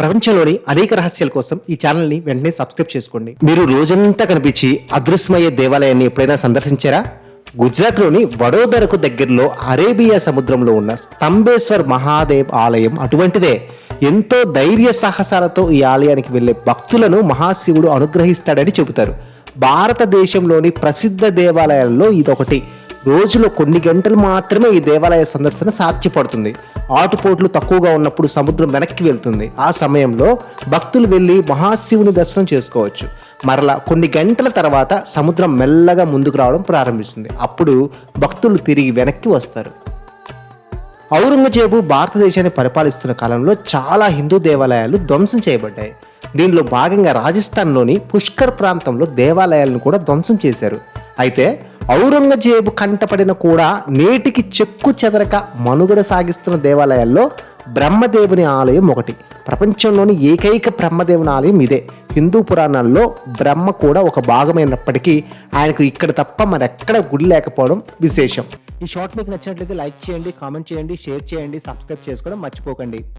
ప్రపంచంలోని అనేక రహస్యాల కోసం ఈ ఛానల్ని వెంటనే సబ్స్క్రైబ్ చేసుకోండి. మీరు రోజంతా కనిపించి అదృశ్యమయ్యే దేవాలయాన్ని ఎప్పుడైనా సందర్శించారా? గుజరాత్లోని వడోదరకు దగ్గరలో అరేబియా సముద్రంలో ఉన్న స్తంభేశ్వర్ మహాదేవ్ ఆలయం అటువంటిదే. ఎంతో ధైర్య సాహసాలతో ఈ ఆలయానికి వెళ్లే భక్తులను మహాశివుడు అనుగ్రహిస్తాడని చెబుతారు. భారతదేశంలోని ప్రసిద్ధ దేవాలయాల్లో ఇదొకటి. రోజులో కొన్ని గంటలు మాత్రమే ఈ దేవాలయ సందర్శన సాధ్యపడుతుంది. ఆటుపోట్లు తక్కువగా ఉన్నప్పుడు సముద్రం వెనక్కి వెళ్తుంది. ఆ సమయంలో భక్తులు వెళ్ళి మహాశివుని దర్శనం చేసుకోవచ్చు. మరలా కొన్ని గంటల తర్వాత సముద్రం మెల్లగా ముందుకు రావడం ప్రారంభిస్తుంది. అప్పుడు భక్తులు తిరిగి వెనక్కి వస్తారు. ఔరంగజేబు భారతదేశాన్ని పరిపాలిస్తున్న కాలంలో చాలా హిందూ దేవాలయాలు ధ్వంసం చేయబడ్డాయి. దీనిలో భాగంగా రాజస్థాన్లోని పుష్కర్ ప్రాంతంలో దేవాలయాలను కూడా ధ్వంసం చేశారు. అయితే ఔరంగజేబు కంటపడిన కూడా నేటికి చెక్కు చెదరక మనుగడ సాగిస్తున్న దేవాలయాల్లో బ్రహ్మదేవుని ఆలయం ఒకటి. ప్రపంచంలోని ఏకైక బ్రహ్మదేవుని ఆలయం ఇదే. హిందూ పురాణాల్లో బ్రహ్మ కూడా ఒక భాగమైనప్పటికీ ఆయనకు ఇక్కడ తప్ప మరెక్కడ గుడి లేకపోవడం విశేషం. ఈ షార్ట్ మీకు నచ్చినట్లయితే లైక్ చేయండి, కామెంట్ చేయండి, షేర్ చేయండి, సబ్స్క్రైబ్ చేసుకోవడం మర్చిపోకండి.